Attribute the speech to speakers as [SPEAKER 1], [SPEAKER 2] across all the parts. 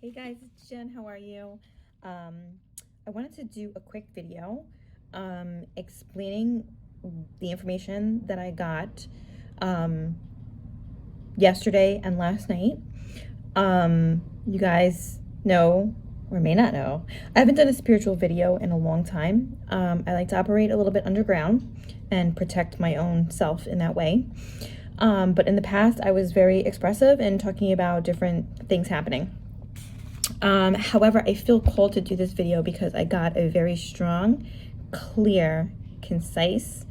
[SPEAKER 1] Hey guys, it's Jen. How are you? I wanted to do a quick video explaining the information that I got yesterday and last night. You guys know or may not know, I haven't done a spiritual video in a long time. I like to operate a little bit underground and protect my own self in that way. But in the past, I was very expressive and talking about different things happening. However, I feel called to do this video because I got a very strong, clear, concise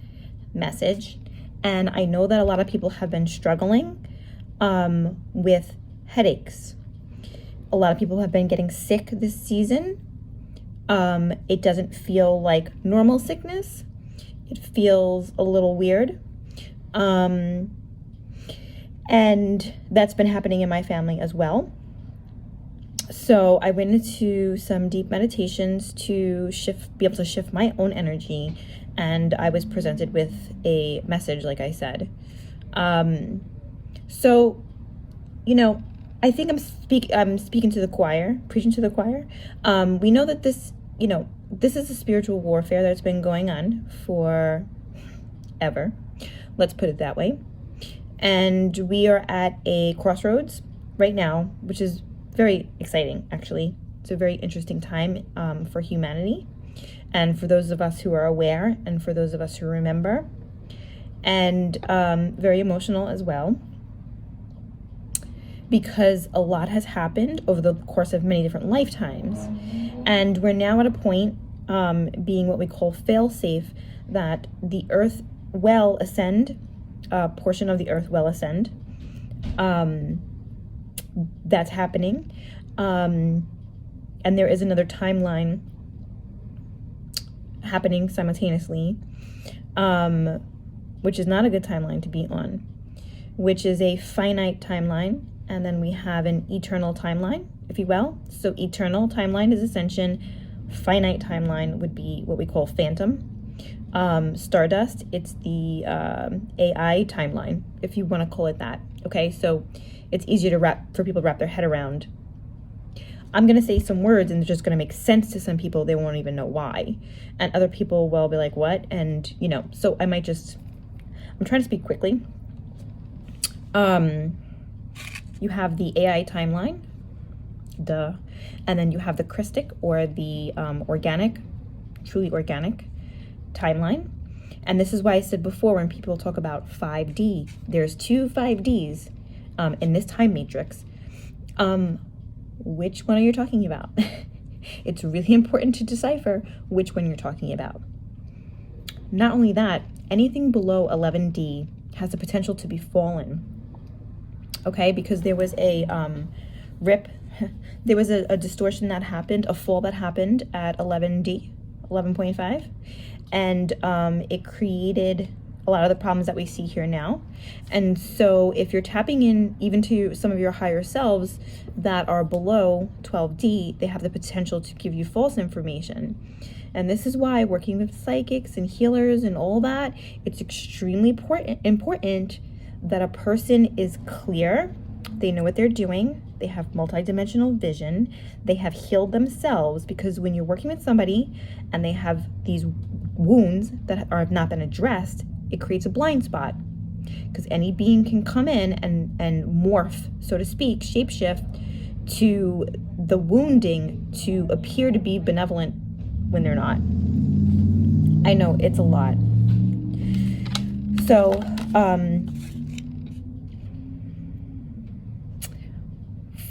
[SPEAKER 1] message. And I know that a lot of people have been struggling with headaches. A lot of people have been getting sick this season. It doesn't feel like normal sickness. It feels a little weird. And that's been happening in my family as well. So I went into some deep meditations to be able to shift my own energy, and I was presented with a message, like I said. So, you know, I think I'm speaking to the choir, preaching to the choir. We know that this is a spiritual warfare that's been going on for ever. Let's put it that way. And we are at a crossroads right now, which is very exciting, actually. It's a very interesting time for humanity, and for those of us who are aware, and for those of us who remember, and very emotional as well, because a lot has happened over the course of many different lifetimes, and we're now at a point, being what we call fail-safe, that the earth will ascend, a portion of the earth will ascend. That's happening, and there is another timeline happening simultaneously, which is not a good timeline to be on, which is a finite timeline, and then we have an eternal timeline, if you will. So eternal timeline is ascension, finite timeline would be what we call phantom. Stardust, it's the AI timeline, if you want to call it that. Okay, so it's easier for people to wrap their head around. I'm going to say some words and they're just going to make sense to some people. They won't even know why. And other people will be like, what? And, so I'm trying to speak quickly. You have the AI timeline, duh. And then you have the Christic, or the organic, truly organic timeline. And this is why I said before, when people talk about 5D, there's two 5Ds in this time matrix. Which one are you talking about? It's really important to decipher which one you're talking about. Not only that, anything below 11D has the potential to be fallen. Okay, because there was a there was a distortion that happened, a fall that happened at 11D, 11.5, and it created a lot of the problems that we see here now. And so if you're tapping in even to some of your higher selves that are below 12D, they have the potential to give you false information. And this is why working with psychics and healers and all that, it's extremely important that a person is clear, they know what they're doing, they have multidimensional vision, they have healed themselves, because when you're working with somebody and they have these wounds that have not been addressed, it creates a blind spot, because any being can come in and morph, so to speak, shapeshift to the wounding to appear to be benevolent when they're not. I know it's a lot. So,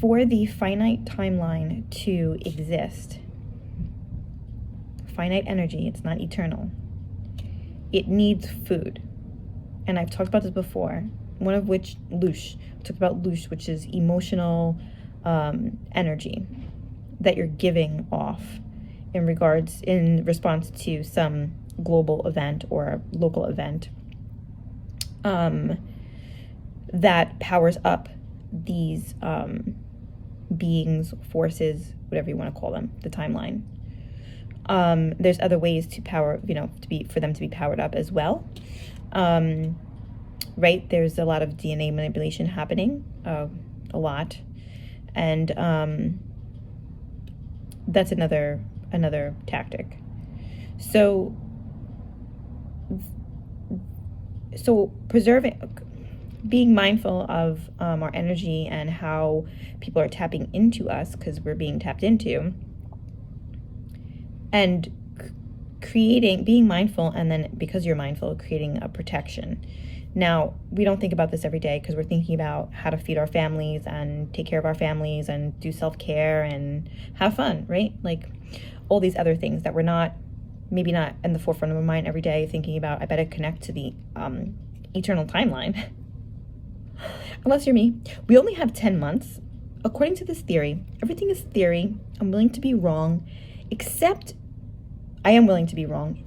[SPEAKER 1] for the finite timeline to exist, finite energy, it's not eternal, it needs food. And I've talked about this before, one of which, Lush, I talked about Lush, which is emotional energy that you're giving off in response to some global event or local event that powers up these beings, forces, whatever you want to call them, the timeline. There's other ways to power, for them to be powered up as well. Right? There's a lot of DNA manipulation happening, a lot. And that's another tactic. So being mindful of our energy and how people are tapping into us, because we're being tapped into, and being mindful, and then because you're mindful, creating a protection. Now, we don't think about this every day because we're thinking about how to feed our families and take care of our families and do self-care and have fun, right? Like all these other things that we're maybe not in the forefront of our mind every day, thinking about, I better connect to the eternal timeline. Unless you're me. We only have 10 months. According to this theory, everything is theory. I'm willing to be wrong, except I am willing to be wrong.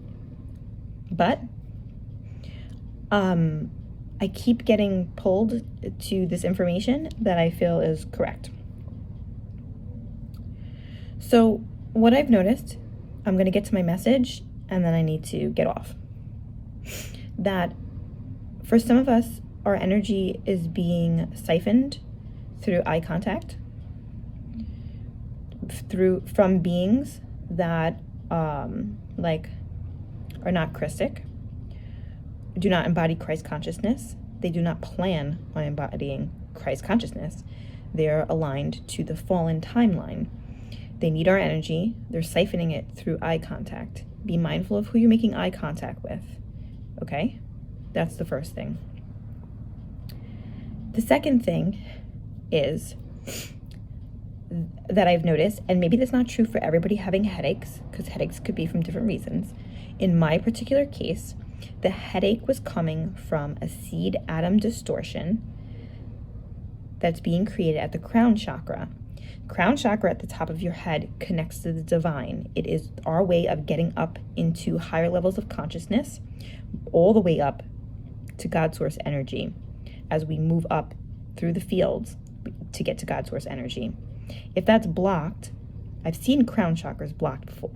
[SPEAKER 1] But I keep getting pulled to this information that I feel is correct. So what I've noticed, I'm going to get to my message and then I need to get off. That for some of us, our energy is being siphoned through eye contact, from beings that are not Christic, do not embody Christ consciousness. They do not plan on embodying Christ consciousness. They're aligned to the fallen timeline. They need our energy. They're siphoning it through eye contact. Be mindful of who you're making eye contact with. Okay? That's the first thing. The second thing is that I've noticed, and maybe that's not true for everybody having headaches, because headaches could be from different reasons. In my particular case, the headache was coming from a seed atom distortion that's being created at the crown chakra. Crown chakra at the top of your head connects to the divine. It is our way of getting up into higher levels of consciousness, all the way up to God source energy as we move up through the fields to get to God source energy. If that's blocked, I've seen crown chakras blocked before.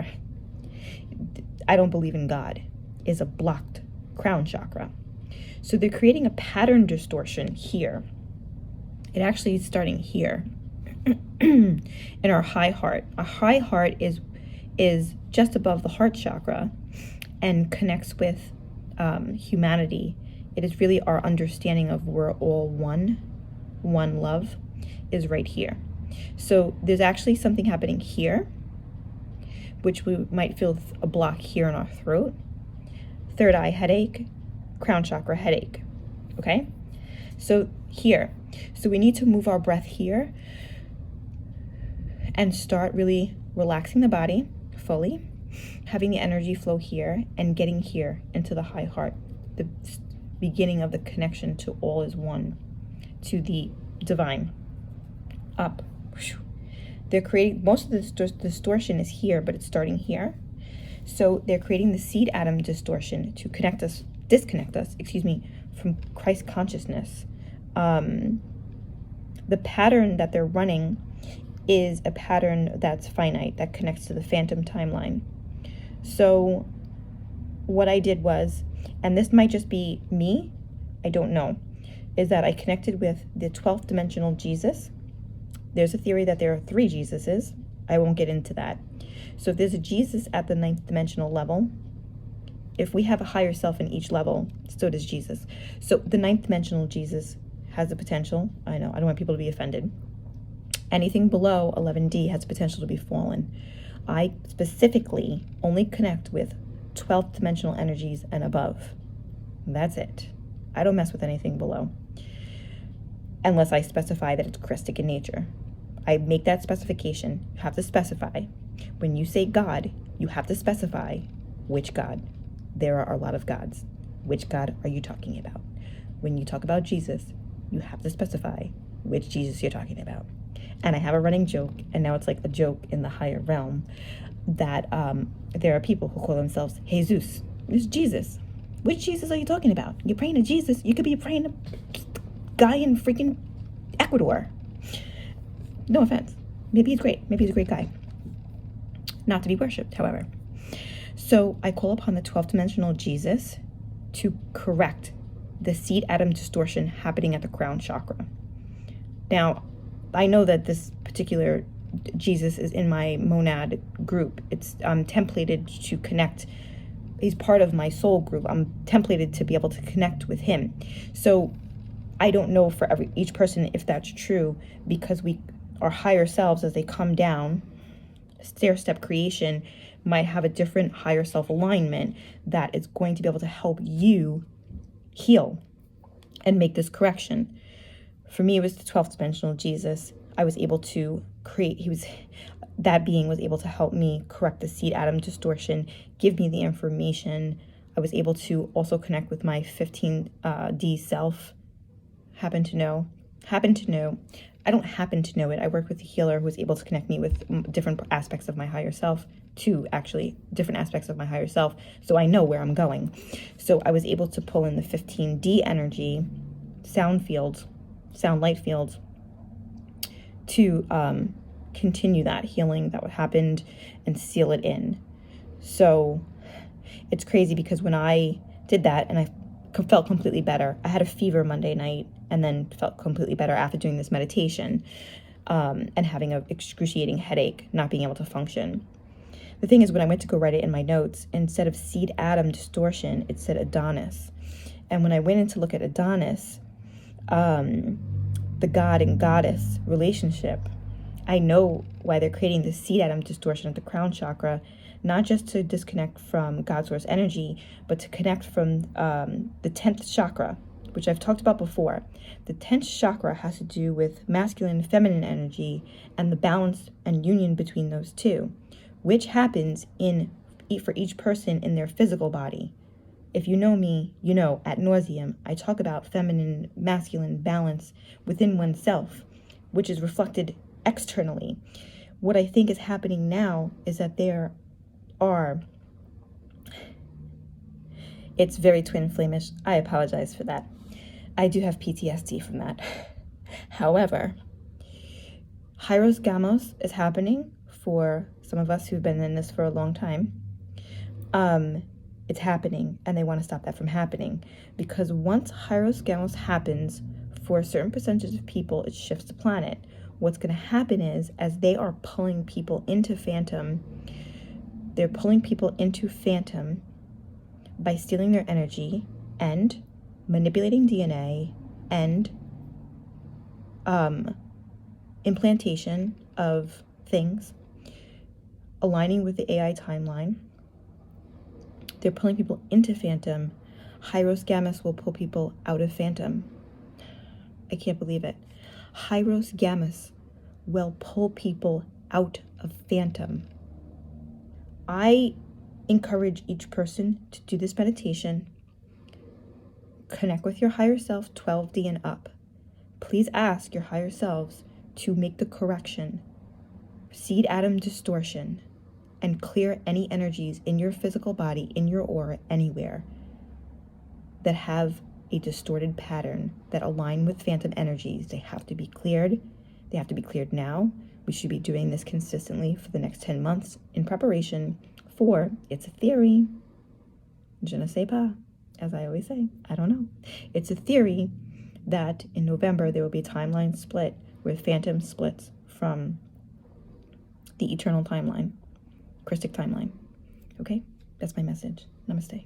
[SPEAKER 1] I don't believe in God is a blocked crown chakra. So they're creating a pattern distortion here. It actually is starting here in our high heart. Our high heart is just above the heart chakra and connects with humanity. It is really our understanding of we're all one love is right here. So there's actually something happening here, which we might feel a block here in our throat. Third eye headache, crown chakra headache, okay? So here, so we need to move our breath here and start really relaxing the body fully, having the energy flow here and getting here into the high heart, the beginning of the connection to all is one, to the divine, up. They're creating, most of the distortion is here, but it's starting here. So they're creating the seed atom distortion to disconnect us, from Christ consciousness. The pattern that they're running is a pattern that's finite, that connects to the phantom timeline. So what I did was, and this might just be me, I don't know, is that I connected with the 12th dimensional Jesus. There's a theory that there are 3 Jesuses. I won't get into that. So if there's a Jesus at the 9th dimensional level, if we have a higher self in each level, so does Jesus. So the 9th dimensional Jesus has the potential, I know, I don't want people to be offended. Anything below 11D has the potential to be fallen. I specifically only connect with 12th dimensional energies and above. That's it. I don't mess with anything below, unless I specify that it's Christic in nature. I make that specification. You have to specify. When you say God, you have to specify which God. There are a lot of gods. Which God are you talking about? When you talk about Jesus, you have to specify which Jesus you're talking about. And I have a running joke, and now it's like a joke in the higher realm, that there are people who call themselves Jesus. It's Jesus. Which Jesus are you talking about? You're praying to Jesus. You could be praying to guy in freaking Ecuador. No offense. Maybe he's great. Maybe he's a great guy. Not to be worshipped, however. So I call upon the 12th dimensional Jesus to correct the seed atom distortion happening at the crown chakra. Now, I know that this particular Jesus is in my monad group. It's templated to connect. He's part of my soul group. I'm templated to be able to connect with him. So I don't know for each person if that's true, because our higher selves, as they come down, stair-step creation might have a different higher self alignment that is going to be able to help you heal and make this correction. For me, it was the 12th dimensional Jesus. I was able to create, that being was able to help me correct the seed atom distortion, give me the information. I was able to also connect with my 15D self. Happen to know. I don't happen to know it. I worked with a healer who was able to connect me with different aspects of my higher self, different aspects of my higher self, so I know where I'm going. So I was able to pull in the 15D energy, sound light fields, to continue that healing that happened and seal it in. So it's crazy, because when I did that and I felt completely better, I had a fever Monday night and then felt completely better after doing this meditation, and having an excruciating headache, not being able to function. The thing is, when I went to go write it in my notes, instead of seed atom distortion, it said Adonis. And when I went in to look at Adonis, the god and goddess relationship, I know why they're creating the seed atom distortion at the crown chakra, not just to disconnect from God source energy, but to connect from the 10th chakra, which I've talked about before. The 10th chakra has to do with masculine and feminine energy and the balance and union between those two, which happens for each person in their physical body. If you know me, you know ad nauseum, I talk about feminine, masculine balance within oneself, which is reflected externally. What I think is happening now is that it's very twin flamish. I apologize for that. I do have PTSD from that. However, Hyros Gamos is happening for some of us who've been in this for a long time. It's happening, and they want to stop that from happening, because once Hyros Gamos happens, for a certain percentage of people, it shifts the planet. What's going to happen is, as they are pulling people into Phantom, they're pulling people into Phantom by stealing their energy and manipulating DNA and implantation of things, aligning with the AI timeline. They're pulling people into Phantom. Hyros Gamos will pull people out of Phantom. I can't believe it. Hyros Gamos will pull people out of Phantom. I encourage each person to do this meditation. Connect with your higher self, 12D and up. Please ask your higher selves to make the correction, seed atom distortion, and clear any energies in your physical body, in your aura, anywhere that have a distorted pattern that align with phantom energies. They have to be cleared. They have to be cleared now. We should be doing this consistently for the next 10 months in preparation for, it's a theory, je ne sais pas, as I always say, I don't know. It's a theory that in November there will be a timeline split where Phantom splits from the eternal timeline, Christic timeline. Okay, that's my message. Namaste.